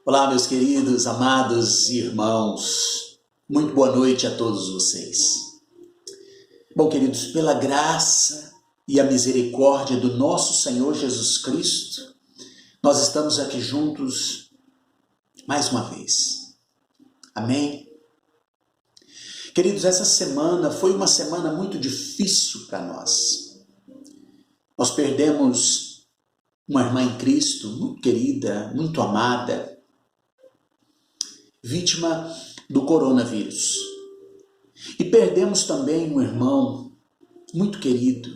Olá, meus queridos, amados irmãos. Muito boa noite a todos vocês. Bom, queridos, pela graça e a misericórdia do nosso Senhor Jesus Cristo, nós estamos aqui juntos mais uma vez. Amém? Queridos, essa semana foi uma semana muito difícil para nós. Nós perdemos uma irmã em Cristo, muito querida, muito amada, vítima do coronavírus. E perdemos também um irmão muito querido,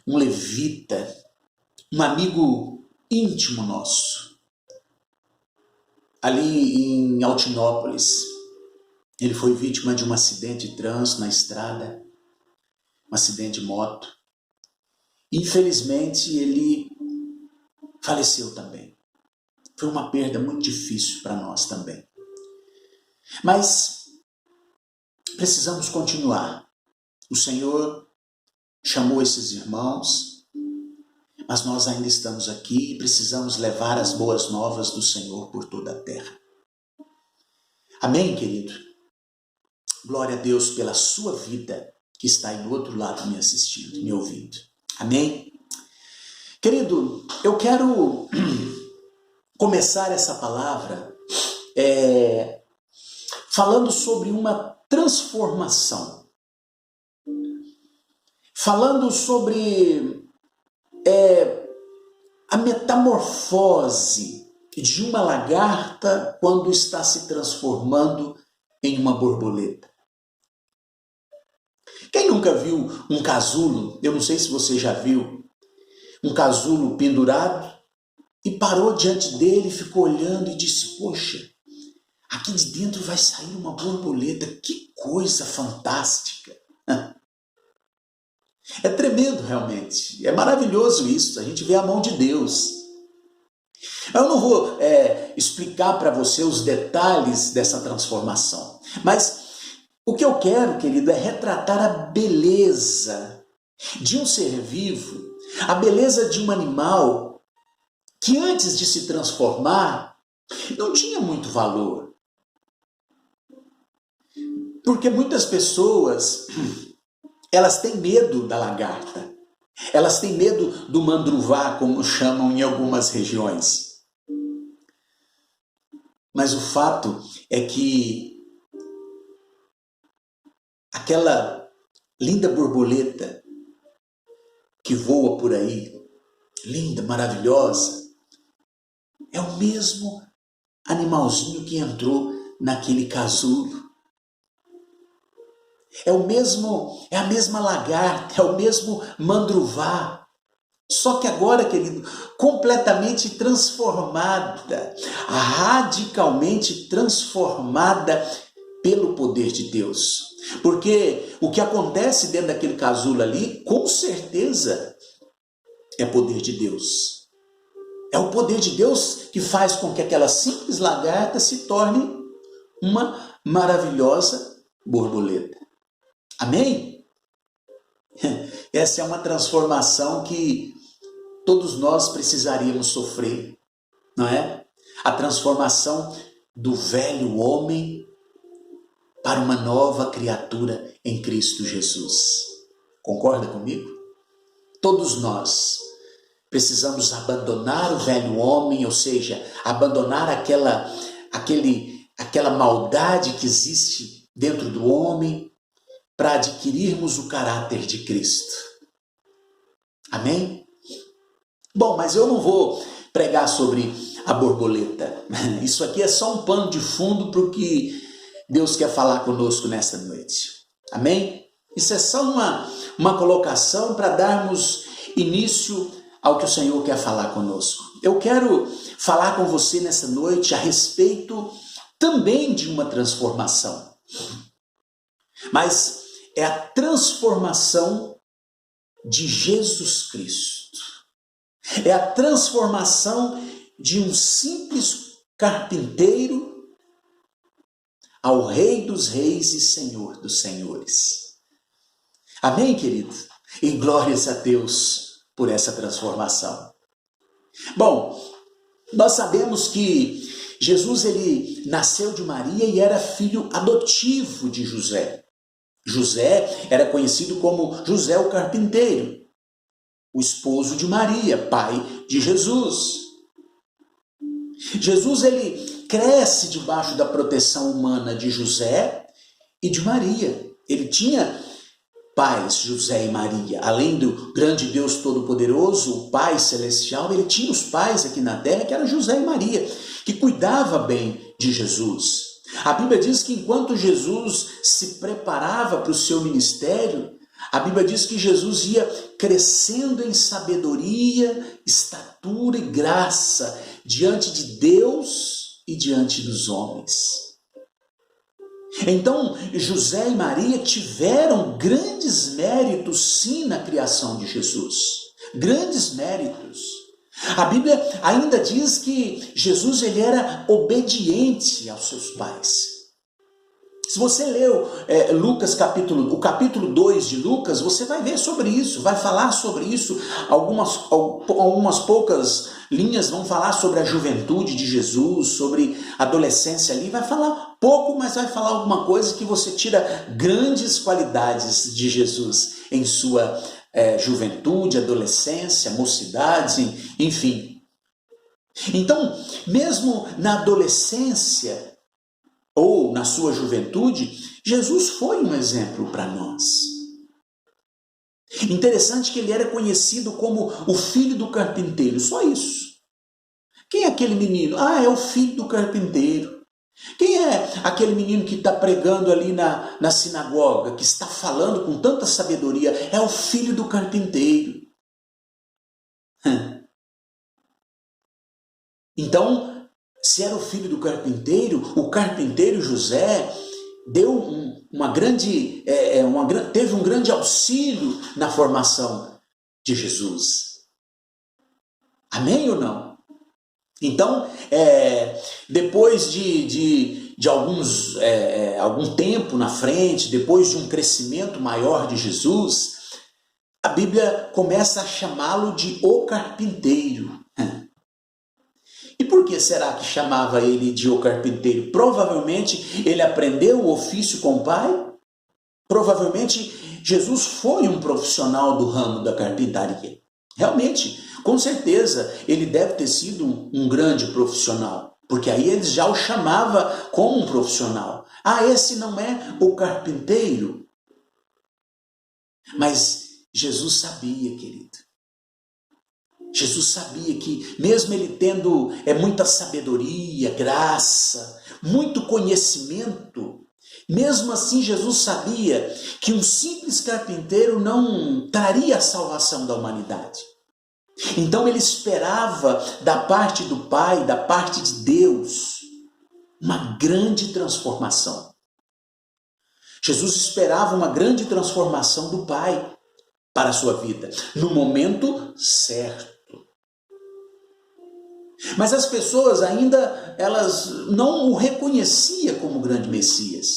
um levita, um amigo íntimo nosso. Ali em Altinópolis, ele foi vítima de um acidente de trânsito na estrada, um acidente de moto. Infelizmente, ele faleceu também. Foi uma perda muito difícil para nós também. Mas precisamos continuar. O Senhor chamou esses irmãos, mas nós ainda estamos aqui e precisamos levar as boas novas do Senhor por toda a terra. Amém, querido? Glória a Deus pela sua vida que está aí do outro lado me assistindo, me ouvindo. Amém? Querido, eu quero começar essa palavra falando sobre uma transformação. Falando sobre a metamorfose de uma lagarta quando está se transformando em uma borboleta. Quem nunca viu um casulo, eu não sei se você já viu, um casulo pendurado e parou diante dele, ficou olhando e disse, poxa, aqui de dentro vai sair uma borboleta, que coisa fantástica. É tremendo realmente, é maravilhoso isso, a gente vê a mão de Deus. Eu não vou explicar para você os detalhes dessa transformação, mas o que eu quero, querido, é retratar a beleza de um ser vivo, a beleza de um animal que antes de se transformar não tinha muito valor. Porque muitas pessoas, elas têm medo da lagarta. Elas têm medo do mandruvá, como chamam em algumas regiões. Mas o fato é que aquela linda borboleta que voa por aí, linda, maravilhosa, é o mesmo animalzinho que entrou naquele casulo. É a mesma lagarta, é o mesmo mandruvá. Só que agora, querido, completamente transformada, radicalmente transformada pelo poder de Deus. Porque o que acontece dentro daquele casulo ali, com certeza, é poder de Deus. É o poder de Deus que faz com que aquela simples lagarta se torne uma maravilhosa borboleta. Amém? Essa é uma transformação que todos nós precisaríamos sofrer, não é? A transformação do velho homem para uma nova criatura em Cristo Jesus. Concorda comigo? Todos nós precisamos abandonar o velho homem, ou seja, abandonar aquela maldade que existe dentro do homem, para adquirirmos o caráter de Cristo. Amém? Bom, mas eu não vou pregar sobre a borboleta. Isso aqui é só um pano de fundo para o que Deus quer falar conosco nesta noite. Amém? Isso é só uma colocação para darmos início ao que o Senhor quer falar conosco. Eu quero falar com você nessa noite a respeito também de uma transformação. Mas é a transformação de Jesus Cristo. É a transformação de um simples carpinteiro ao Rei dos Reis e Senhor dos Senhores. Amém, querido? E glórias a Deus por essa transformação. Bom, Nós sabemos que Jesus ele nasceu de Maria e era filho adotivo de José. José era conhecido como José o carpinteiro, o esposo de Maria, pai de Jesus. Jesus ele cresce debaixo da proteção humana de José e de Maria. Ele tinha pais, José e Maria. Além do grande Deus Todo-Poderoso, o Pai Celestial, ele tinha os pais aqui na terra, que eram José e Maria, que cuidava bem de Jesus. A Bíblia diz que enquanto Jesus se preparava para o seu ministério, a Bíblia diz que Jesus ia crescendo em sabedoria, estatura e graça diante de Deus e diante dos homens. Então, José e Maria tiveram grandes méritos, sim, na criação de Jesus. Grandes méritos. A Bíblia ainda diz que Jesus ele era obediente aos seus pais. Se você leu o capítulo 2 de Lucas, você vai ver sobre isso, vai falar sobre isso. Algumas poucas linhas vão falar sobre a juventude de Jesus, sobre a adolescência ali. Vai falar pouco, mas vai falar alguma coisa que você tira grandes qualidades de Jesus em sua juventude, adolescência, mocidade, enfim. Então, mesmo na adolescência, ou na sua juventude, Jesus foi um exemplo para nós. Interessante que ele era conhecido como o filho do carpinteiro, só isso. Quem é aquele menino? É o filho do carpinteiro. Quem é aquele menino que está pregando ali na sinagoga, que está falando com tanta sabedoria? É o filho do carpinteiro. Então, se era o filho do carpinteiro, o carpinteiro José teve um grande auxílio na formação de Jesus. Amém ou não? Então, depois de algum tempo na frente, depois de um crescimento maior de Jesus, a Bíblia começa a chamá-lo de o carpinteiro. E por que será que chamava ele de o carpinteiro? Provavelmente ele aprendeu o ofício com o pai. Provavelmente Jesus foi um profissional do ramo da carpintaria. Realmente, com certeza, ele deve ter sido um grande profissional. Porque aí eles já o chamava como um profissional. Esse não é o carpinteiro. Mas Jesus sabia, querido. Jesus sabia que, mesmo ele tendo muita sabedoria, graça, muito conhecimento, mesmo assim Jesus sabia que um simples carpinteiro não traria a salvação da humanidade. Então ele esperava da parte do Pai, da parte de Deus, uma grande transformação. Jesus esperava uma grande transformação do Pai para a sua vida, no momento certo. Mas as pessoas ainda, elas não o reconheciam como grande Messias.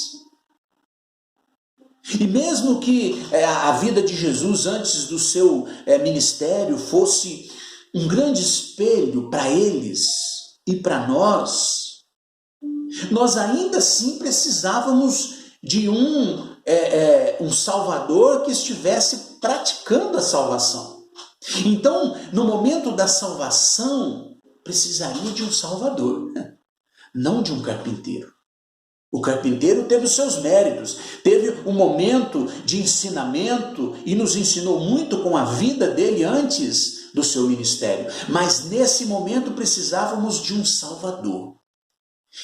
E mesmo que a vida de Jesus antes do seu ministério fosse um grande espelho para eles e para nós ainda assim precisávamos de um Salvador que estivesse praticando a salvação. Então, no momento da salvação, precisaria de um Salvador, não de um carpinteiro. O carpinteiro teve os seus méritos, teve um momento de ensinamento e nos ensinou muito com a vida dele antes do seu ministério. Mas nesse momento precisávamos de um Salvador.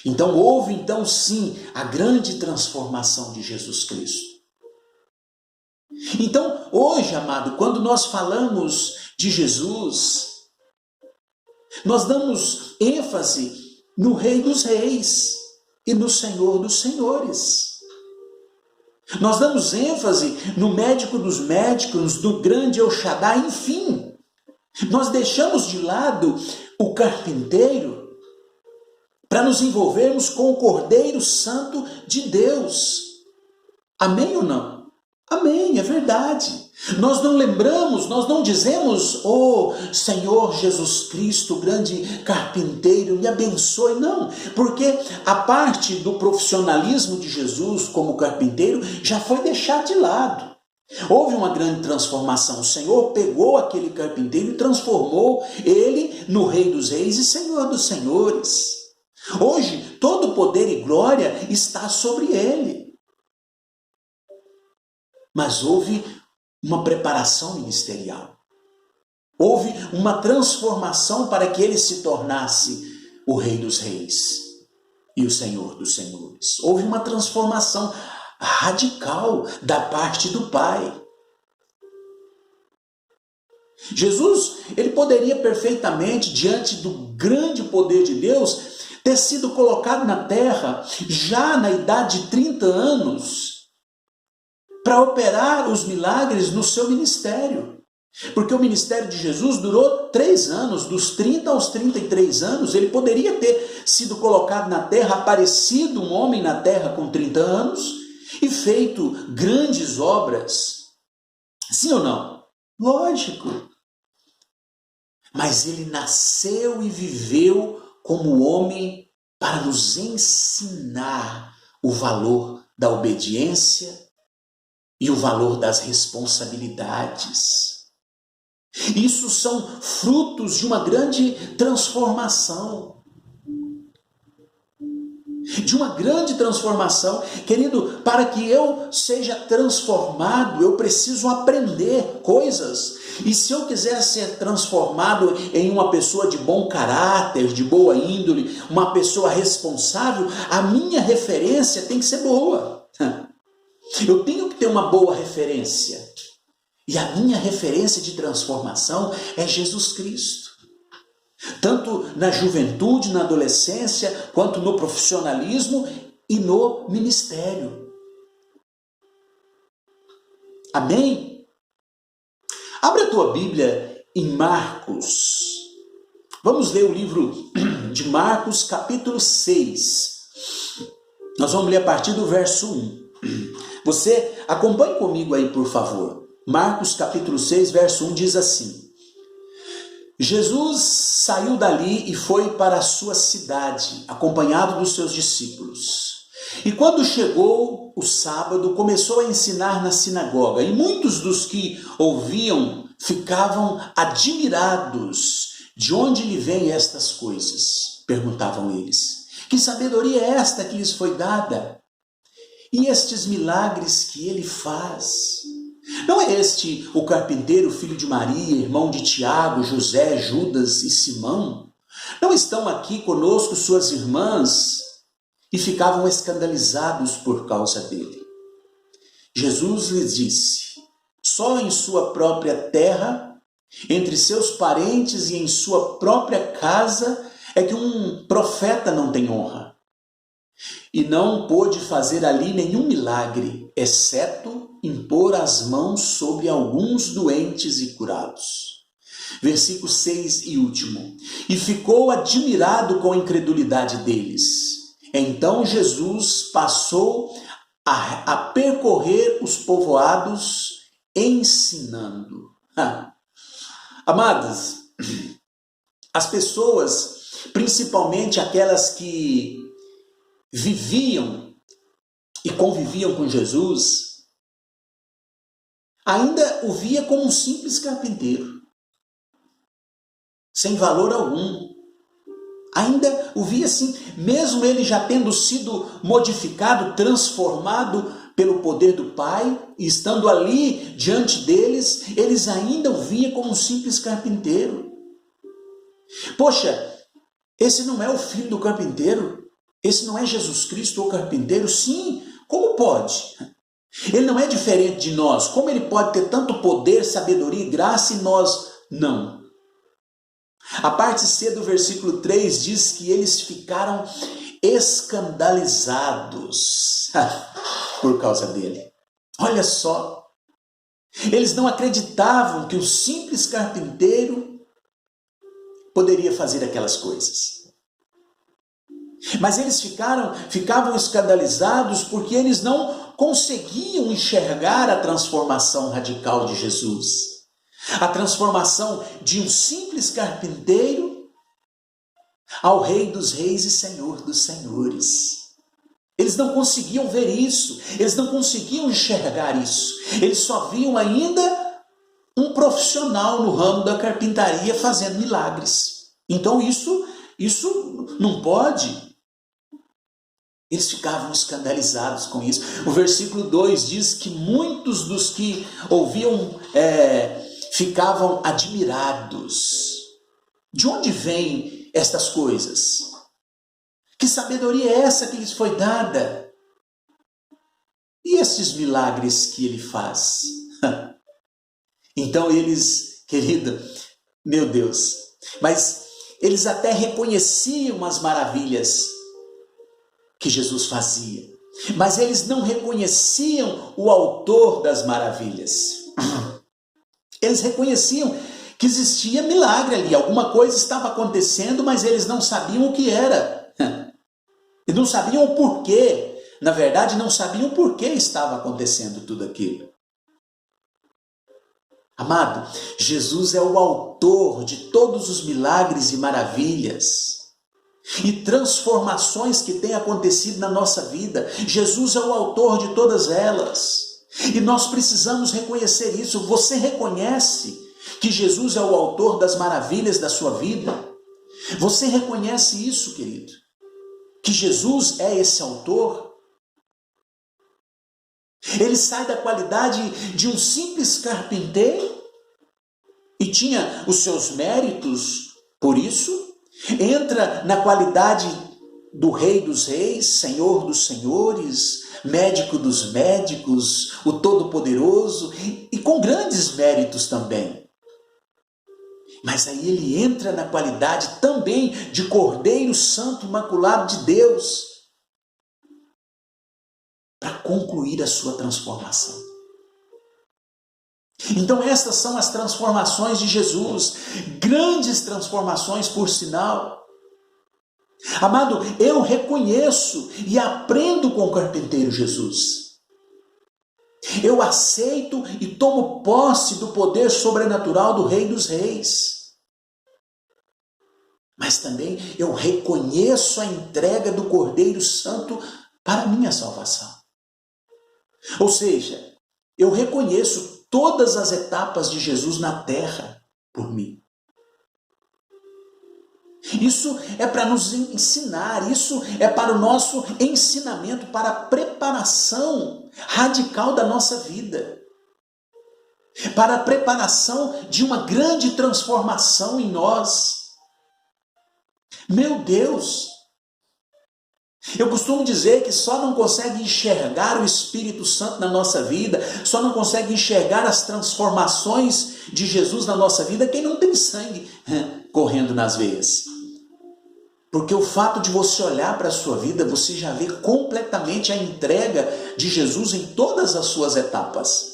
Então houve sim a grande transformação de Jesus Cristo. Então hoje, amado, quando nós falamos de Jesus, nós damos ênfase no Rei dos Reis e no Senhor dos Senhores. Nós damos ênfase no Médico dos Médicos, do grande El Shaddai, enfim. Nós deixamos de lado o carpinteiro para nos envolvermos com o Cordeiro Santo de Deus. Amém ou não? Amém, é verdade. Nós não lembramos, nós não dizemos, oh Senhor Jesus Cristo, grande carpinteiro, me abençoe. Não, porque a parte do profissionalismo de Jesus como carpinteiro já foi deixada de lado. Houve uma grande transformação. O Senhor pegou aquele carpinteiro e transformou ele no Rei dos Reis e Senhor dos Senhores. Hoje, todo poder e glória está sobre ele. Mas houve uma preparação ministerial. Houve uma transformação para que ele se tornasse o Rei dos Reis e o Senhor dos Senhores. Houve uma transformação radical da parte do Pai. Jesus, ele poderia perfeitamente, diante do grande poder de Deus, ter sido colocado na terra já na idade de 30 anos, para operar os milagres no seu ministério. Porque o ministério de Jesus durou 3 anos, dos 30 aos 33 anos, ele poderia ter sido colocado na terra, aparecido um homem na terra com 30 anos e feito grandes obras. Sim ou não? Lógico. Mas ele nasceu e viveu como homem para nos ensinar o valor da obediência e o valor das responsabilidades. Isso são frutos de uma grande transformação. De uma grande transformação. Querido, para que eu seja transformado, eu preciso aprender coisas. E se eu quiser ser transformado em uma pessoa de bom caráter, de boa índole, uma pessoa responsável, a minha referência tem que ser boa. Eu tenho que ter uma boa referência. E a minha referência de transformação é Jesus Cristo. Tanto na juventude, na adolescência, quanto no profissionalismo e no ministério. Amém? Abre a tua Bíblia em Marcos. Vamos ler o livro de Marcos, capítulo 6. Nós vamos ler a partir do verso 1. Você acompanhe comigo aí, por favor. Marcos capítulo 6, verso 1 diz assim: Jesus saiu dali e foi para a sua cidade, acompanhado dos seus discípulos. E quando chegou o sábado, começou a ensinar na sinagoga. E muitos dos que ouviam ficavam admirados. De onde lhe vêm estas coisas? Perguntavam eles. Que sabedoria é esta que lhes foi dada? E estes milagres que ele faz? Não é este o carpinteiro, filho de Maria, irmão de Tiago, José, Judas e Simão? Não estão aqui conosco suas irmãs? E ficavam escandalizados por causa dele. Jesus lhes disse: só em sua própria terra, entre seus parentes e em sua própria casa, é que um profeta não tem honra. E não pôde fazer ali nenhum milagre, exceto impor as mãos sobre alguns doentes e curá-los. Versículo 6 e último. E ficou admirado com a incredulidade deles. Então Jesus passou a percorrer os povoados, ensinando. Amados, as pessoas, principalmente aquelas que viviam e conviviam com Jesus, ainda o via como um simples carpinteiro, sem valor algum. Ainda o via assim, mesmo ele já tendo sido modificado, transformado pelo poder do Pai, e estando ali diante deles, eles ainda o via como um simples carpinteiro. Poxa, esse não é o filho do carpinteiro? Esse não é Jesus Cristo, o carpinteiro? Sim, como pode? Ele não é diferente de nós. Como ele pode ter tanto poder, sabedoria e graça e nós não? A parte C do versículo 3 diz que eles ficaram escandalizados por causa dele. Olha só, eles não acreditavam que o simples carpinteiro poderia fazer aquelas coisas. Mas eles ficavam escandalizados porque eles não conseguiam enxergar a transformação radical de Jesus. A transformação de um simples carpinteiro ao Rei dos Reis e Senhor dos Senhores. Eles não conseguiam ver isso, eles não conseguiam enxergar isso. Eles só viam ainda um profissional no ramo da carpintaria fazendo milagres. Então isso não pode. Eles ficavam escandalizados com isso. O versículo 2 diz que muitos dos que ouviam ficavam admirados. De onde vêm estas coisas? Que sabedoria é essa que lhes foi dada? E esses milagres que ele faz? Então eles, querido, meu Deus, mas eles até reconheciam as maravilhas que Jesus fazia, mas eles não reconheciam o autor das maravilhas. Eles reconheciam que existia milagre ali, alguma coisa estava acontecendo, mas eles não sabiam o que era. E não sabiam o porquê. Na verdade, não sabiam o porquê estava acontecendo tudo aquilo. Amado, Jesus é o autor de todos os milagres e maravilhas e transformações que têm acontecido na nossa vida. Jesus é o autor de todas elas. E nós precisamos reconhecer isso. Você reconhece que Jesus é o autor das maravilhas da sua vida? Você reconhece isso, querido? Que Jesus é esse autor? Ele sai da qualidade de um simples carpinteiro e tinha os seus méritos por isso, entra na qualidade do Rei dos Reis, Senhor dos Senhores, Médico dos Médicos, o Todo-Poderoso, e com grandes méritos também. Mas aí ele entra na qualidade também de Cordeiro Santo Imaculado de Deus para concluir a sua transformação. Então estas são as transformações de Jesus, grandes transformações por sinal. Amado, eu reconheço e aprendo com o carpinteiro Jesus. Eu aceito e tomo posse do poder sobrenatural do Rei dos Reis. Mas também eu reconheço a entrega do Cordeiro Santo para a minha salvação. Ou seja, eu reconheço todas as etapas de Jesus na terra por mim. Isso é para nos ensinar, isso é para o nosso ensinamento, para a preparação radical da nossa vida. Para a preparação de uma grande transformação em nós. Meu Deus! Eu costumo dizer que só não consegue enxergar o Espírito Santo na nossa vida, só não consegue enxergar as transformações de Jesus na nossa vida quem não tem sangue correndo nas veias. Porque o fato de você olhar para a sua vida, você já vê completamente a entrega de Jesus em todas as suas etapas.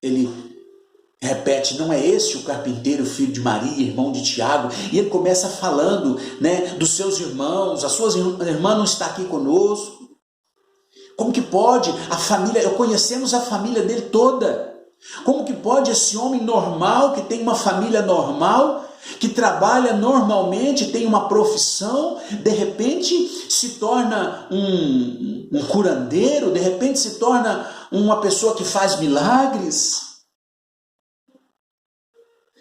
Ele repete, não é esse o carpinteiro, filho de Maria, irmão de Tiago? E ele começa falando, dos seus irmãos, as suas irmãs não está aqui conosco. Como que pode a família, conhecemos a família dele toda. Como que pode esse homem normal, que tem uma família normal, que trabalha normalmente, tem uma profissão, de repente se torna um curandeiro, de repente se torna uma pessoa que faz milagres?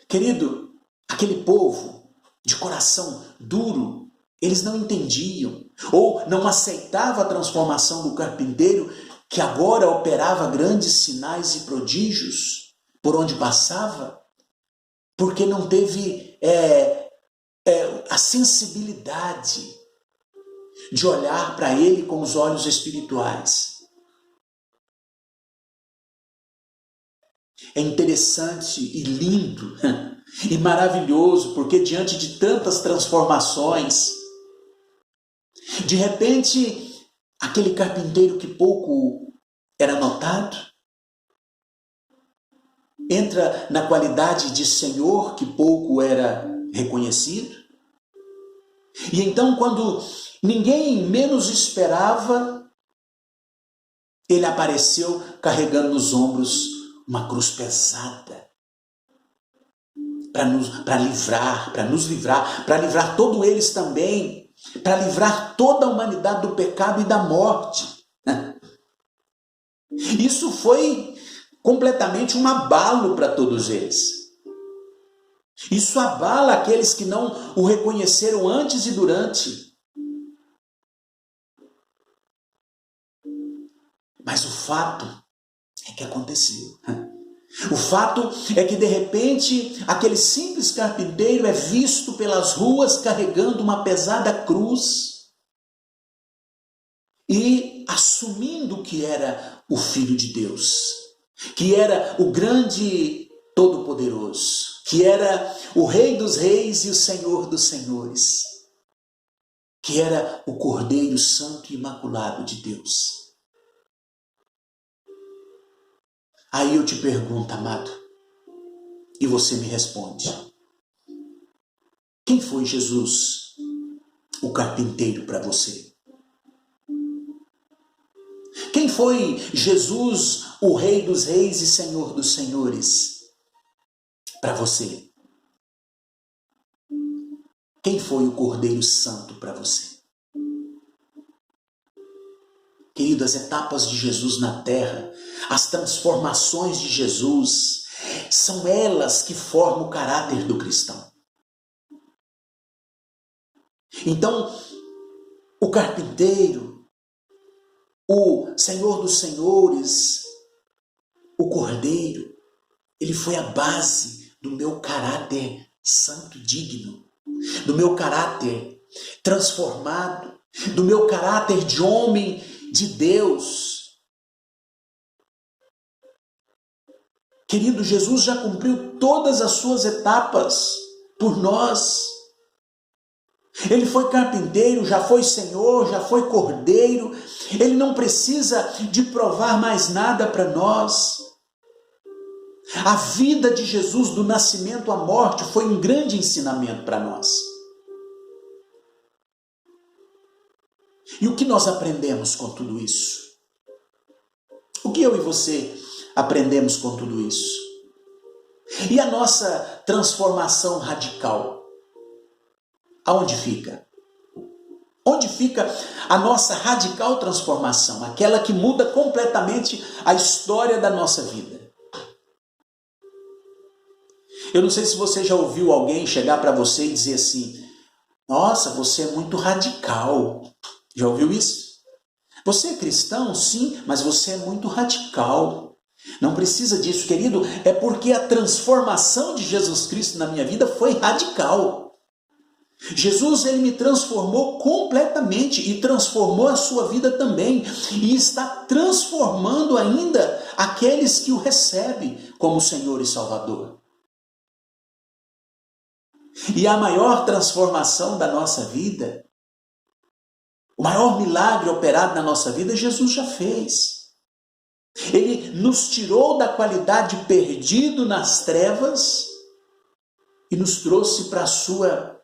Querido, aquele povo de coração duro, eles não entendiam ou não aceitavam a transformação do carpinteiro que agora operava grandes sinais e prodígios por onde passava, porque não teve a sensibilidade de olhar para ele com os olhos espirituais. É interessante e lindo e maravilhoso, porque diante de tantas transformações, de repente, aquele carpinteiro que pouco era notado, entra na qualidade de Senhor que pouco era reconhecido. E então, quando ninguém menos esperava, ele apareceu carregando nos ombros uma cruz pesada para nos livrar todos eles também, para livrar toda a humanidade do pecado e da morte. Isso foi completamente um abalo para todos eles. Isso abala aqueles que não o reconheceram antes e durante. Mas o fato é que aconteceu. O fato é que de repente aquele simples carpinteiro é visto pelas ruas carregando uma pesada cruz e assumindo que era o Filho de Deus, que era o grande Todo-Poderoso, que era o Rei dos Reis e o Senhor dos Senhores, que era o Cordeiro Santo e Imaculado de Deus. Aí eu te pergunto, amado, e você me responde: quem foi Jesus, o carpinteiro, para você? Quem foi Jesus, o Rei dos Reis e Senhor dos Senhores, para você? Quem foi o Cordeiro Santo para você? Querido, as etapas de Jesus na terra, as transformações de Jesus, são elas que formam o caráter do cristão. Então, o carpinteiro, o Senhor dos Senhores, o Cordeiro, ele foi a base do meu caráter santo digno, do meu caráter transformado, do meu caráter de homem de Deus. Querido, Jesus já cumpriu todas as suas etapas por nós. Ele foi carpinteiro, já foi Senhor, já foi Cordeiro. Ele não precisa de provar mais nada para nós. A vida de Jesus, do nascimento à morte, foi um grande ensinamento para nós. E o que nós aprendemos com tudo isso? O que eu e você aprendemos com tudo isso? E a nossa transformação radical? Aonde fica? Onde fica a nossa radical transformação? Aquela que muda completamente a história da nossa vida. Eu não sei se você já ouviu alguém chegar para você e dizer assim: nossa, você é muito radical. Já ouviu isso? Você é cristão, sim, mas você é muito radical. Não precisa disso, querido, é porque a transformação de Jesus Cristo na minha vida foi radical. Jesus, ele me transformou completamente e transformou a sua vida também. E está transformando ainda aqueles que o recebem como Senhor e Salvador. E a maior transformação da nossa vida, o maior milagre operado na nossa vida, Jesus já fez. Ele nos tirou da qualidade de perdido nas trevas e nos trouxe para a sua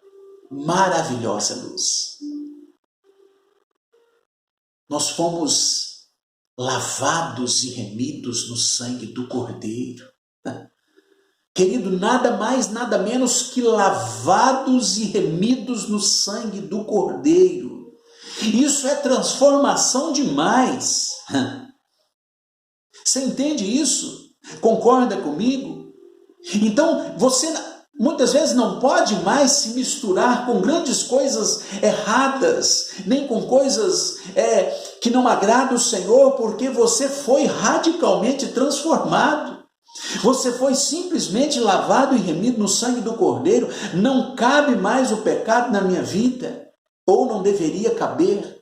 maravilhosa luz. Nós fomos lavados e remidos no sangue do Cordeiro. Querido, nada mais, nada menos que lavados e remidos no sangue do Cordeiro. Isso é transformação demais. Você entende isso? Concorda comigo? Então, você muitas vezes não pode mais se misturar com grandes coisas erradas, nem com coisas que não agradam o Senhor, porque você foi radicalmente transformado. Você foi simplesmente lavado e remido no sangue do Cordeiro. Não cabe mais o pecado na minha vida, ou não deveria caber.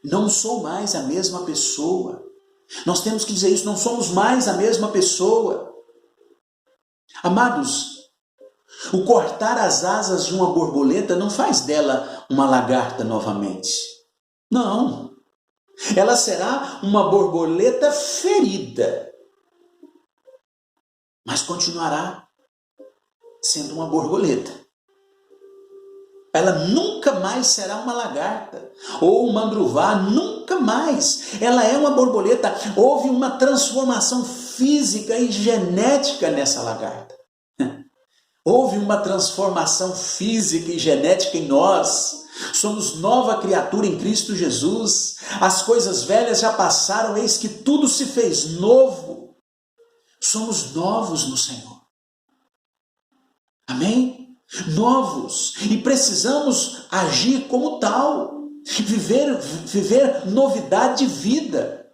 Não sou mais a mesma pessoa. Nós temos que dizer isso, não somos mais a mesma pessoa. Amados, o cortar as asas de uma borboleta não faz dela uma lagarta novamente. Não. Ela será uma borboleta ferida, mas continuará sendo uma borboleta. Ela nunca mais será uma lagarta, ou um mandruvá, nunca mais. Ela é uma borboleta. Houve uma transformação física e genética nessa lagarta. Houve uma transformação física e genética em nós. Somos nova criatura em Cristo Jesus. As coisas velhas já passaram, eis que tudo se fez novo. Somos novos no Senhor. Amém? Novos. E precisamos agir como tal. Viver novidade de vida.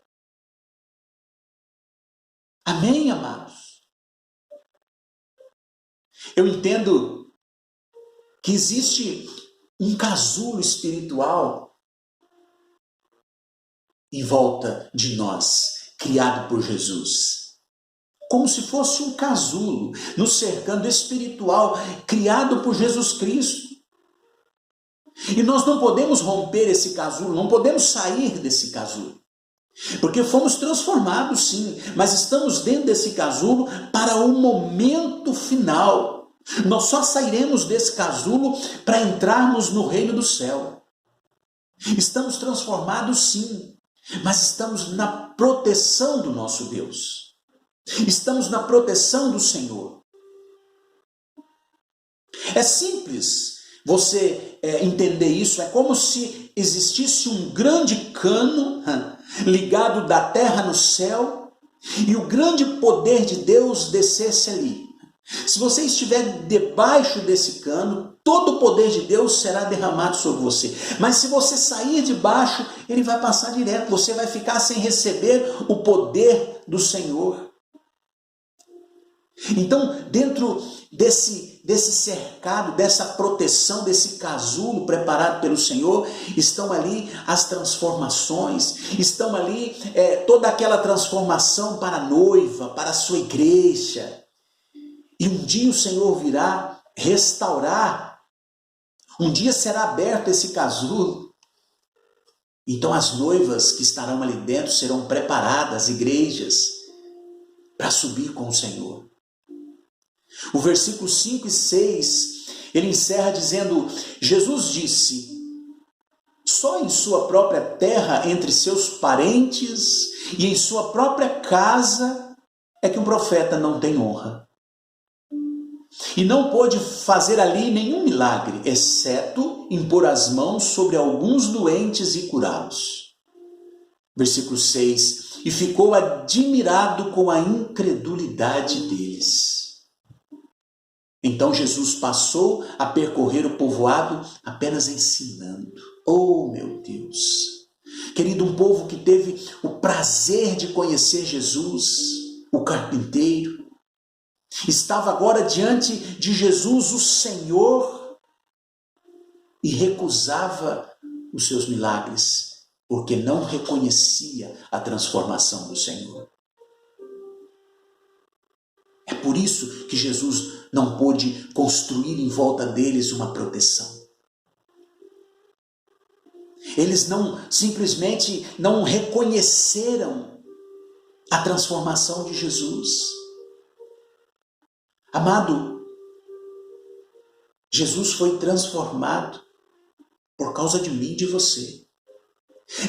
Amém, amados? Eu entendo que existe um casulo espiritual em volta de nós, criado por Jesus. Como se fosse um casulo nos cercando espiritual, criado por Jesus Cristo. E nós não podemos romper esse casulo, não podemos sair desse casulo. Porque fomos transformados sim, mas estamos dentro desse casulo para o momento final. Nós só sairemos desse casulo para entrarmos no reino do céu. Estamos transformados sim, mas estamos na proteção do nosso Deus. Estamos na proteção do Senhor. É simples você entender isso. É como se existisse um grande cano ligado da terra no céu e o grande poder de Deus descesse ali. Se você estiver debaixo desse cano, todo o poder de Deus será derramado sobre você. Mas se você sair de baixo, ele vai passar direto. Você vai ficar sem receber o poder do Senhor. Então, dentro desse cercado, dessa proteção, desse casulo preparado pelo Senhor, estão ali as transformações, estão ali toda aquela transformação para a noiva, para a sua igreja. E um dia o Senhor virá restaurar, um dia será aberto esse casulo. Então as noivas que estarão ali dentro serão preparadas, as igrejas, para subir com o Senhor. O versículo 5 e 6, ele encerra dizendo, Jesus disse, só em sua própria terra, entre seus parentes e em sua própria casa, é que um profeta não tem honra. E não pôde fazer ali nenhum milagre, exceto impor as mãos sobre alguns doentes e curá-los. Versículo 6, e ficou admirado com a incredulidade deles. Então Jesus passou a percorrer o povoado apenas ensinando. Oh, meu Deus! Querido, um povo que teve o prazer de conhecer Jesus, o carpinteiro, estava agora diante de Jesus, o Senhor, e recusava os seus milagres, porque não reconhecia a transformação do Senhor. É por isso que Jesus não pôde construir em volta deles uma proteção. Eles simplesmente não reconheceram a transformação de Jesus. Amado, Jesus foi transformado por causa de mim e de você.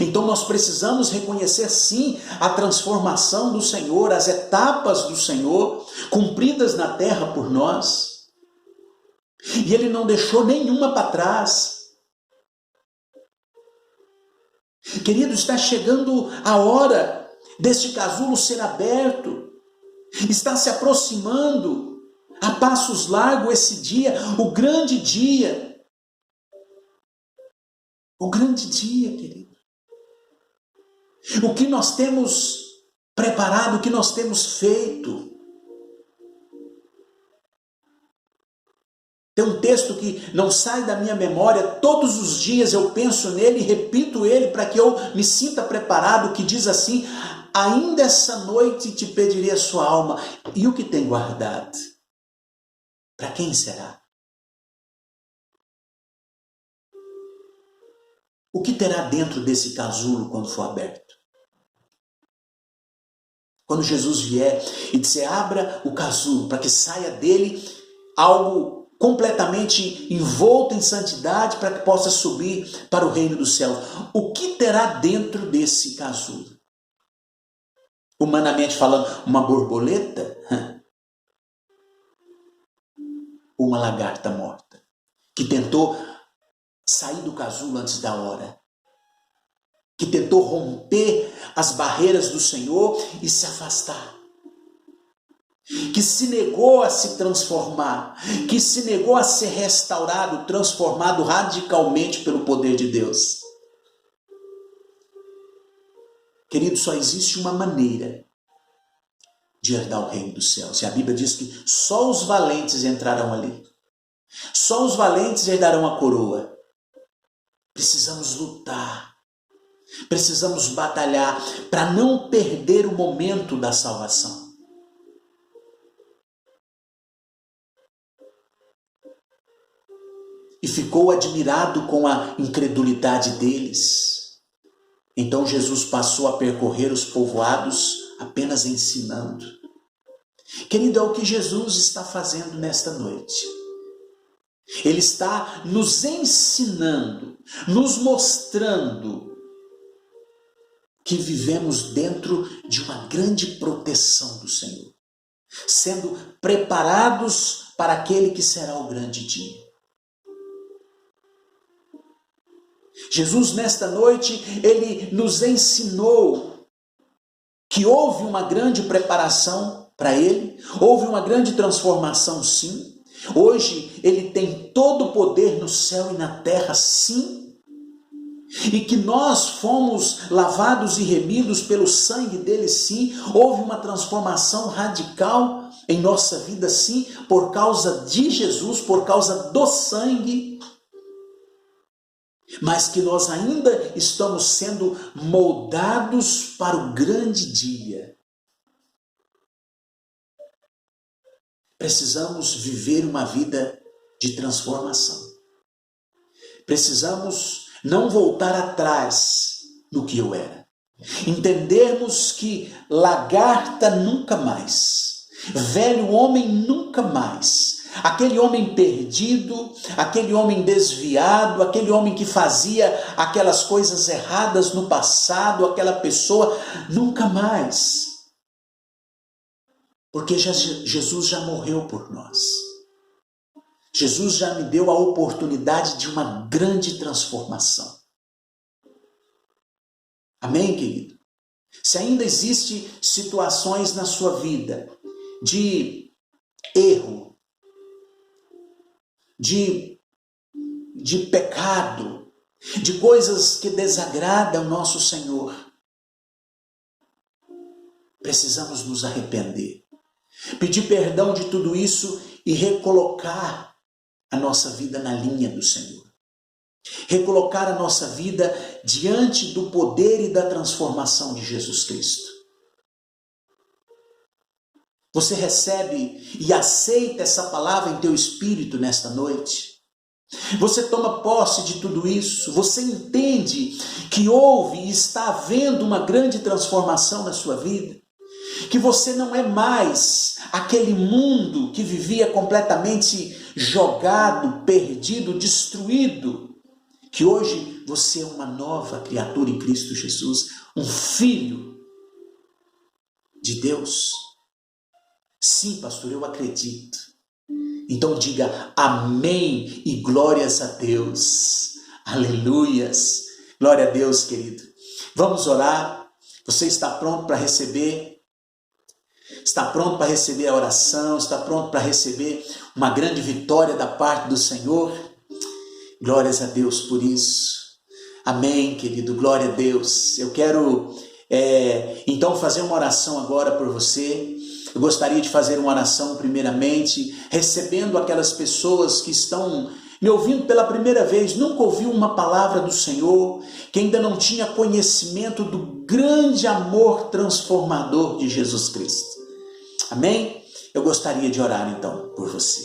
Então nós precisamos reconhecer sim a transformação do Senhor, as etapas do Senhor cumpridas na terra por nós. E Ele não deixou nenhuma para trás. Querido, está chegando a hora deste casulo ser aberto. Está se aproximando a passos largos esse dia, o grande dia. O grande dia, querido. O que nós temos preparado, o que nós temos feito. Tem um texto que não sai da minha memória, todos os dias eu penso nele e repito ele para que eu me sinta preparado, que diz assim, ainda essa noite te pedirei a sua alma, e o que tem guardado? Para quem será? O que terá dentro desse casulo quando for aberto? Quando Jesus vier e disser, abra o casulo, para que saia dele algo completamente envolto em santidade para que possa subir para o reino dos céus. O que terá dentro desse casulo? Humanamente falando, uma borboleta? Uma lagarta morta, que tentou sair do casulo antes da hora, que tentou romper as barreiras do Senhor e se afastar, que se negou a se transformar, que se negou a ser restaurado, transformado radicalmente pelo poder de Deus. Querido, só existe uma maneira de herdar o reino dos céus. E a Bíblia diz que só os valentes entrarão ali. Só os valentes herdarão a coroa. Precisamos lutar. Precisamos batalhar para não perder o momento da salvação. E ficou admirado com a incredulidade deles. Então Jesus passou a percorrer os povoados apenas ensinando. Querido, é o que Jesus está fazendo nesta noite. Ele está nos ensinando, nos mostrando que vivemos dentro de uma grande proteção do Senhor, sendo preparados para aquele que será o grande dia. Jesus, nesta noite, ele nos ensinou que houve uma grande preparação para ele, houve uma grande transformação, sim. Hoje ele tem todo o poder no céu e na terra, sim. E que nós fomos lavados e remidos pelo sangue dele, sim. Houve uma transformação radical em nossa vida, sim, por causa de Jesus, por causa do sangue. Mas que nós ainda estamos sendo moldados para o grande dia. Precisamos viver uma vida de transformação. Precisamos não voltar atrás no que eu era. Entendermos que lagarta nunca mais, velho homem nunca mais. Aquele homem perdido, aquele homem desviado, aquele homem que fazia aquelas coisas erradas no passado, aquela pessoa, nunca mais. Porque Jesus já morreu por nós. Jesus já me deu a oportunidade de uma grande transformação. Amém, querido? Se ainda existem situações na sua vida de erro, de pecado, de coisas que desagradam o nosso Senhor, precisamos nos arrepender, pedir perdão de tudo isso e recolocar a nossa vida na linha do Senhor. Recolocar a nossa vida diante do poder e da transformação de Jesus Cristo. Você recebe e aceita essa palavra em teu espírito nesta noite? Você toma posse de tudo isso? Você entende que houve e está havendo uma grande transformação na sua vida? Que você não é mais aquele mundo que vivia completamente jogado, perdido, destruído. Que hoje você é uma nova criatura em Cristo Jesus, um filho de Deus. Sim, pastor, eu acredito. Então diga amém e glórias a Deus. Aleluias. Glória a Deus, querido. Vamos orar. Você está pronto para receber? Está pronto para receber a oração? Está pronto para receber uma grande vitória da parte do Senhor? Glórias a Deus por isso. Amém, querido. Glória a Deus. Eu quero então fazer uma oração agora por você. Eu gostaria de fazer uma oração primeiramente, recebendo aquelas pessoas que estão me ouvindo pela primeira vez, nunca ouviu uma palavra do Senhor, que ainda não tinha conhecimento do grande amor transformador de Jesus Cristo. Amém? Eu gostaria de orar então por você.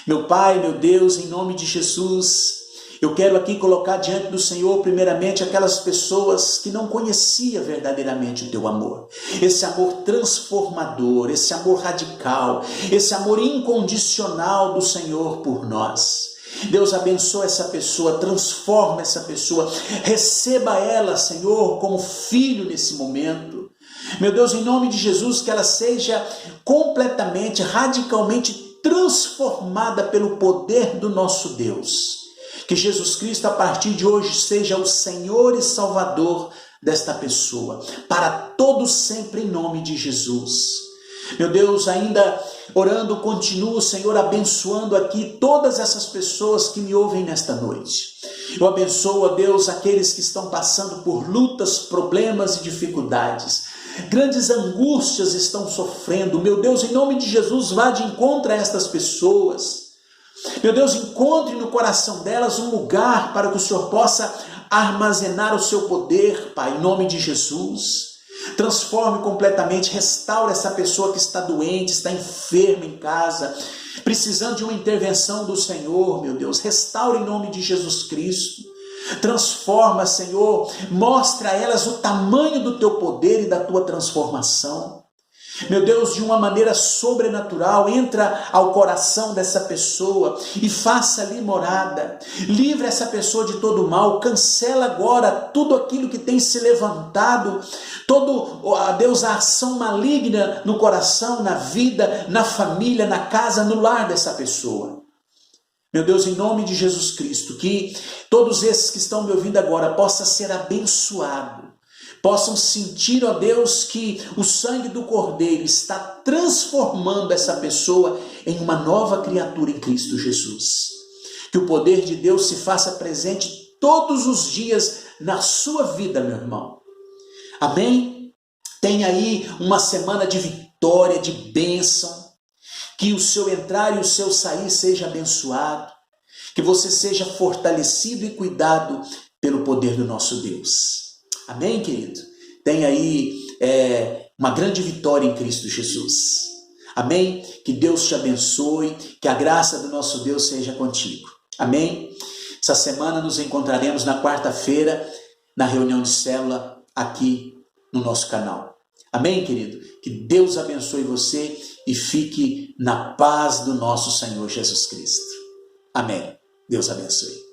Meu Pai, meu Deus, em nome de Jesus, Eu quero aqui colocar diante do Senhor, primeiramente, aquelas pessoas que não conheciam verdadeiramente o teu amor. Esse amor transformador, esse amor radical, esse amor incondicional do Senhor por nós. Deus abençoa essa pessoa, transforma essa pessoa, receba ela, Senhor, como filho nesse momento. Meu Deus, em nome de Jesus, que ela seja completamente, radicalmente transformada pelo poder do nosso Deus. Que Jesus Cristo, a partir de hoje, seja o Senhor e Salvador desta pessoa, para todos sempre, em nome de Jesus. Meu Deus, ainda orando, continuo, Senhor, abençoando aqui todas essas pessoas que me ouvem nesta noite. Eu abençoo, ó Deus, aqueles que estão passando por lutas, problemas e dificuldades. Grandes angústias estão sofrendo. Meu Deus, em nome de Jesus, vá de encontro a estas pessoas. Meu Deus, encontre no coração delas um lugar para que o Senhor possa armazenar o seu poder, Pai, em nome de Jesus. Transforme completamente, restaure essa pessoa que está doente, está enferma em casa, precisando de uma intervenção do Senhor, meu Deus. Restaure em nome de Jesus Cristo. Transforma, Senhor, mostra a elas o tamanho do teu poder e da tua transformação. Meu Deus, de uma maneira sobrenatural, entra ao coração dessa pessoa e faça ali morada. Livra essa pessoa de todo mal, cancela agora tudo aquilo que tem se levantado, Deus, a ação maligna no coração, na vida, na família, na casa, no lar dessa pessoa. Meu Deus, em nome de Jesus Cristo, que todos esses que estão me ouvindo agora possam ser abençoados. Possam sentir, ó Deus, que o sangue do Cordeiro está transformando essa pessoa em uma nova criatura em Cristo Jesus. Que o poder de Deus se faça presente todos os dias na sua vida, meu irmão. Amém? Tenha aí uma semana de vitória, de bênção. Que o seu entrar e o seu sair seja abençoado. Que você seja fortalecido e cuidado pelo poder do nosso Deus. Amém, querido? Tem aí uma grande vitória em Cristo Jesus. Amém? Que Deus te abençoe, que a graça do nosso Deus seja contigo. Amém? Essa semana nos encontraremos na quarta-feira, na reunião de célula, aqui no nosso canal. Amém, querido? Que Deus abençoe você e fique na paz do nosso Senhor Jesus Cristo. Amém. Deus abençoe.